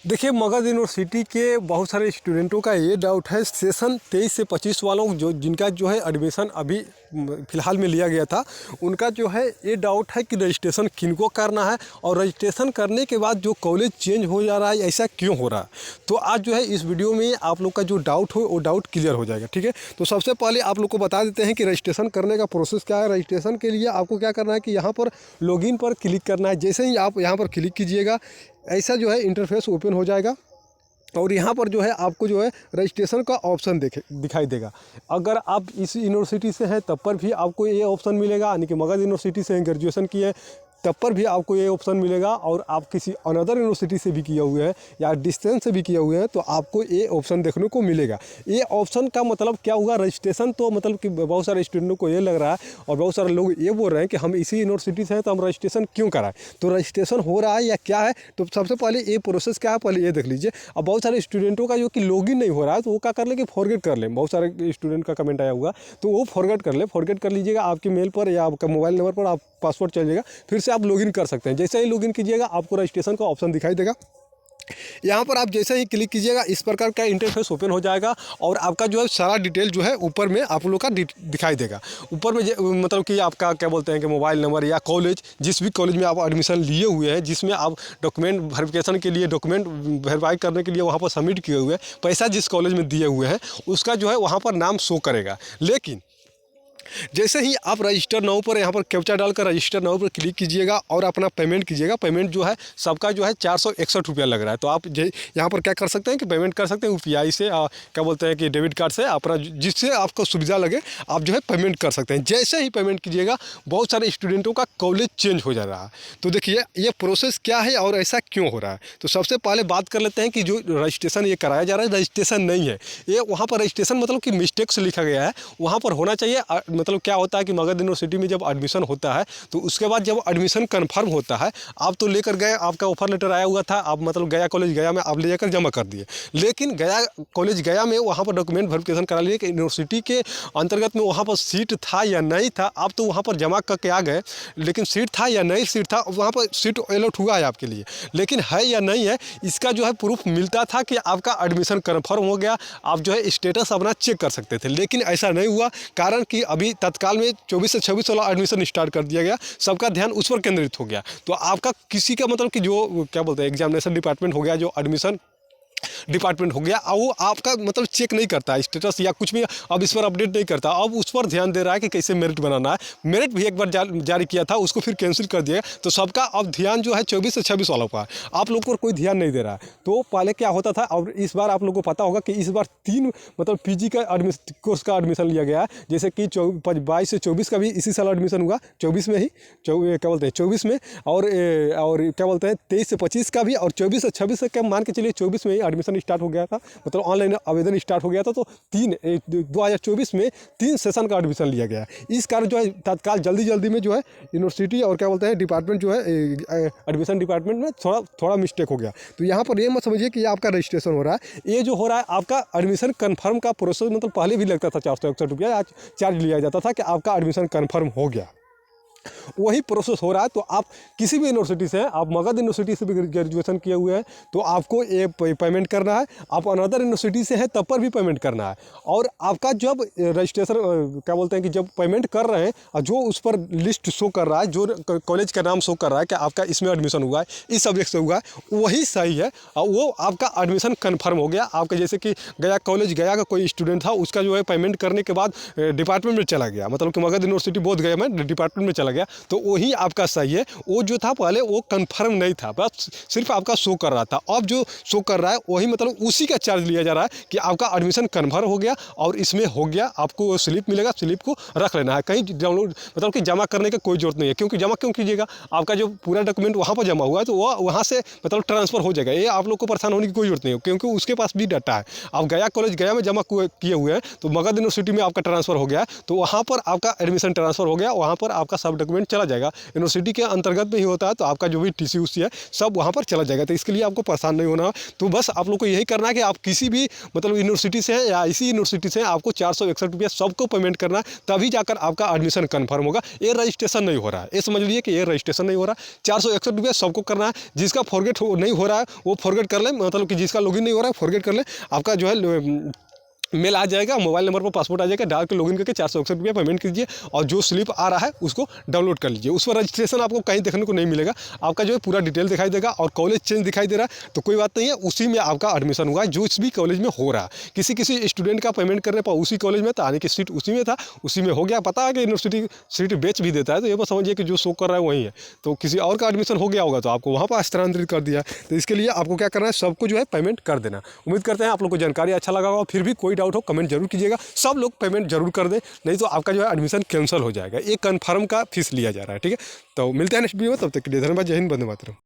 देखिए, मगध यूनिवर्सिटी के बहुत सारे स्टूडेंटों का ये डाउट है, सेशन 23 से 25 वालों जिनका जो है एडमिशन अभी फ़िलहाल में लिया गया था, उनका जो है ये डाउट है कि रजिस्ट्रेशन किनको करना है और रजिस्ट्रेशन करने के बाद जो कॉलेज चेंज हो जा रहा है, ऐसा क्यों हो रहा है। तो आज जो है इस वीडियो में आप लोग का जो डाउट हो वो डाउट क्लियर हो जाएगा, ठीक है। तो सबसे पहले आप लोग को बता देते हैं कि रजिस्ट्रेशन करने का प्रोसेस क्या है। रजिस्ट्रेशन के लिए आपको क्या करना है कि यहाँ पर लॉगिन पर क्लिक करना है। जैसे ही आप यहाँ पर क्लिक कीजिएगा, ऐसा जो है इंटरफेस ओपन हो जाएगा और यहाँ पर जो है आपको जो है रजिस्ट्रेशन का ऑप्शन दिखाई देगा। अगर आप इस यूनिवर्सिटी से हैं तब पर भी आपको ये ऑप्शन मिलेगा, यानी कि मगध यूनिवर्सिटी से ग्रेजुएशन किए हैं तब पर भी आपको ये ऑप्शन मिलेगा। और आप किसी अनदर यूनिवर्सिटी से भी किए हुए हैं या डिस्टेंस से भी किए हुए हैं तो आपको ये ऑप्शन देखने को मिलेगा। ये ऑप्शन का मतलब क्या हुआ, रजिस्ट्रेशन तो मतलब कि बहुत सारे स्टूडेंटों को ये लग रहा है और बहुत सारे लोग ये बोल रहे हैं कि हम इसी यूनिवर्सिटी से हैं तो हम रजिस्ट्रेशन क्यों कराएं। तो रजिस्ट्रेशन हो रहा है या क्या है, तो सबसे पहले ये प्रोसेस क्या है पहले ये देख लीजिए। अब बहुत सारे स्टूडेंटों का जो कि लॉगिन नहीं हो रहा है तो वो क्या कर ले कि फॉरगेट कर लें। बहुत सारे स्टूडेंट का कमेंट आया हुआ तो वो फॉरगेट कर ले, फॉरगेट कर लीजिएगा। आपके मेल पर या आपका मोबाइल नंबर पर आप पासवर्ड चल जाएगा, फिर से आप लॉगिन कर सकते हैं। जैसे ही लॉगिन कीजिएगा आपको रजिस्ट्रेशन का ऑप्शन दिखाई देगा। यहाँ पर आप जैसे ही क्लिक कीजिएगा इस प्रकार का इंटरफेस ओपन हो जाएगा और आपका जो है सारा डिटेल जो है ऊपर में आप लोग का दिखाई देगा। ऊपर में मतलब कि आपका क्या बोलते हैं कि मोबाइल नंबर या कॉलेज, जिस भी कॉलेज में आप एडमिशन लिए हुए हैं, जिसमें आप डॉक्यूमेंट वेरिफिकेशन के लिए डॉक्यूमेंट वेरीफाई करने के लिए वहाँ पर सबमिट किए हुए हैं, पैसा जिस कॉलेज में दिए हुए हैं उसका जो है वहाँ पर नाम शो करेगा। लेकिन जैसे ही आप रजिस्टर नाउ पर यहाँ पर कैप्चा डालकर रजिस्टर नाउ पर क्लिक कीजिएगा और अपना पेमेंट कीजिएगा। पेमेंट जो है सबका जो है 461 रुपया लग रहा है। तो आप यहाँ पर क्या कर सकते हैं कि पेमेंट कर सकते हैं UPI से, क्या बोलते हैं कि डेबिट कार्ड से, अपना जिससे आपको सुविधा लगे आप जो है पेमेंट कर सकते हैं। जैसे ही पेमेंट कीजिएगा बहुत सारे स्टूडेंटों का कॉलेज चेंज हो जा रहा है। तो देखिए ये प्रोसेस क्या है और ऐसा क्यों हो रहा है। तो सबसे पहले बात कर लेते हैं कि जो रजिस्ट्रेशन ये कराया जा रहा है रजिस्ट्रेशन नहीं है, ये वहाँ पर रजिस्ट्रेशन मतलब कि मिस्टेक से लिखा गया है। वहाँ पर होना चाहिए मतलब क्या होता है कि मगध यूनिवर्सिटी में जब एडमिशन होता है तो उसके बाद जब एडमिशन कंफर्म होता है, आप तो लेकर गए, आपका ऑफर लेटर आया हुआ था, आप मतलब गया कॉलेज गया में आप ले जाकर जमा कर दिए। लेकिन गया कॉलेज गया में वहाँ पर डॉक्यूमेंट वेरिफिकेशन करा लिए कि यूनिवर्सिटी के अंतर्गत में वहाँ पर सीट था या नहीं था। आप तो वहाँ पर जमा करके आ गए, लेकिन सीट था या नहीं सीट था, वहाँ पर सीट अलॉट हुआ है आपके लिए, लेकिन है या नहीं है इसका जो है प्रूफ मिलता था कि आपका एडमिशन कन्फर्म हो गया। आप जो है स्टेटस अपना चेक कर सकते थे, लेकिन ऐसा नहीं हुआ, कारण कि अभी तत्काल में 24 से 26 वाला एडमिशन स्टार्ट कर दिया गया। सबका ध्यान उस पर केंद्रित हो गया। तो आपका किसी का मतलब कि जो क्या बोलते हैं एग्जामिनेशन डिपार्टमेंट हो गया, जो एडमिशन डिपार्टमेंट हो गया, वो आपका मतलब चेक नहीं करता स्टेटस या कुछ भी, अब इस पर अपडेट नहीं करता। अब उस पर ध्यान दे रहा है कि कैसे मेरिट बनाना है। मेरिट भी एक बार जारी किया था, उसको फिर कैंसिल कर दिया। तो सबका अब ध्यान जो है 24 से 26 वालों का, आप लोग को कोई ध्यान नहीं दे रहा है। तो पहले क्या होता था और इस बार आप लोग को पता होगा कि इस बार 3 मतलब PG का कोर्स का एडमिशन लिया गया है। जैसे कि 22 से 24 का भी इसी साल एडमिशन हुआ, 24 में ही क्या बोलते हैं 24 में, और क्या बोलते हैं 23 से 25 का भी, और 24 से 26 से क्या मान के चलिए 24 में ही एडमिशन स्टार्ट हो गया था, मतलब ऑनलाइन आवेदन स्टार्ट हो गया था। तो 2024 में 3 सेशन का एडमिशन लिया गया। इस कारण जो है तत्काल जल्दी में जो है यूनिवर्सिटी और क्या बोलते हैं डिपार्टमेंट जो है एडमिशन डिपार्टमेंट में थोड़ा मिस्टेक हो गया। तो यहाँ पर ये मत समझिए कि आपका रजिस्ट्रेशन हो रहा है, ये जो हो रहा है आपका एडमिशन कन्फर्म का प्रोसेस। मतलब पहले भी लगता था 461 रुपया आज चार्ज लिया जाता था कि आपका एडमिशन कन्फर्म हो गया, वही प्रोसेस हो रहा है। तो आप किसी भी यूनिवर्सिटी से हैं, आप मगध यूनिवर्सिटी से भी ग्रेजुएशन किए हुए हैं तो आपको ये पेमेंट करना है। आप अनदर यूनिवर्सिटी से हैं तब पर भी पेमेंट करना है। और आपका जब रजिस्ट्रेशन क्या बोलते हैं कि जब पेमेंट कर रहे हैं जो उस पर लिस्ट शो कर रहा है, जो कॉलेज का नाम शो कर रहा है कि आपका इसमें एडमिशन हुआ है, इस सब्जेक्ट से हुआ है, वही सही है और वो आपका एडमिशन कन्फर्म हो गया। आपका जैसे कि गया कॉलेज गया का कोई स्टूडेंट था, उसका जो है पेमेंट करने के बाद डिपार्टमेंट में चला गया, मतलब कि मगध यूनिवर्सिटी बोध गया में डिपार्टमेंट में चला गया, तो वही आपका सही है। वो जो था पहले वो कंफर्म नहीं था, बस सिर्फ आपका शो कर रहा था। अब जो शो कर रहा है वही मतलब उसी का चार्ज लिया जा रहा है कि आपका एडमिशन कन्फर्म हो गया और इसमें हो गया। आपको स्लिप मिलेगा, स्लिप को रख लेना है, कहीं डाउनलोड मतलब कि जमा करने की कोई जरूरत नहीं है। क्योंकि जमा क्यों कीजिएगा, आपका जो पूरा डॉक्यूमेंट वहाँ पर जमा हुआ है तो वो वहाँ से मतलब ट्रांसफर हो जाएगा। ये आप लोग को परेशान होने की कोई जरूरत नहीं है, क्योंकि उसके पास भी डाटा है। आप गया कॉलेज गया में जमा किए हुए हैं तो मगध यूनिवर्सिटी में आपका ट्रांसफर हो गया, तो वहाँ पर आपका एडमिशन ट्रांसफर हो गया, वहाँ पर आपका सब डॉक्यूमेंट चला जाएगा। यूनिवर्सिटी के अंतर्गत में ही होता है, तो आपका जो भी टीसी उसी है सब वहाँ पर चला जाएगा। तो इसके लिए आपको परेशान नहीं होना। तो बस आप लोग को यही करना है कि आप किसी भी मतलब यूनिवर्सिटी से हैं या इसी यूनिवर्सिटी से आपको 461 रुपया सबको पेमेंट करना है, तभी जाकर आपका एडमिशन कन्फर्म होगा। ये रजिस्ट्रेशन नहीं हो रहा है, ये समझ लीजिए कि ये रजिस्ट्रेशन नहीं हो रहा। 461 रुपया सबको करना है। जिसका फॉरगेट नहीं हो रहा है वो फॉरगेट कर ले, मतलब कि जिसका लॉगिन नहीं हो रहा है फॉरगेट कर ले। आपका जो है मेल आ जाएगा, मोबाइल नंबर पर पासपोर्ट आ जाएगा, डाल के लॉगिन करके 461 रुपया पेमेंट कीजिए और जो स्लिप आ रहा है उसको डाउनलोड कर लीजिए। उस पर रजिस्ट्रेशन आपको कहीं देखने को नहीं मिलेगा, आपका जो है पूरा डिटेल दिखाई देगा और कॉलेज चेंज दिखाई दे रहा है, तो कोई बात नहीं है, उसी में आपका एडमिशन हुआ है जो इस भी कॉलेज में हो रहा है। किसी स्टूडेंट का पेमेंट करने पर उसी कॉलेज में था, आने की सीट उसी में था, उसी में हो गया। पता है कि यूनिवर्सिटी सीट बेच भी देता है, तो ये बस समझिए कि जो शो कर रहा है वही है। तो किसी और का एडमिशन हो गया होगा तो आपको वहाँ पर स्थानांतरित कर दिया। तो इसके लिए आपको क्या करना है, सबको जो है पेमेंट कर देना। उम्मीद करते हैं आप लोग को जानकारी अच्छा लगा होगा। फिर भी कोई डाउट हो कमेंट जरूर कीजिए। सब लोग पेमेंट जरूर कर दें, नहीं तो आपका जो है एडमिशन कैंसिल हो जाएगा। ये कन्फर्म का फीस लिया जा रहा है, ठीक है। तो मिलते हैं नेक्स्ट वीडियो में, तब तक के लिए धन्यवाद। जय हिंद, वंदे मातरम।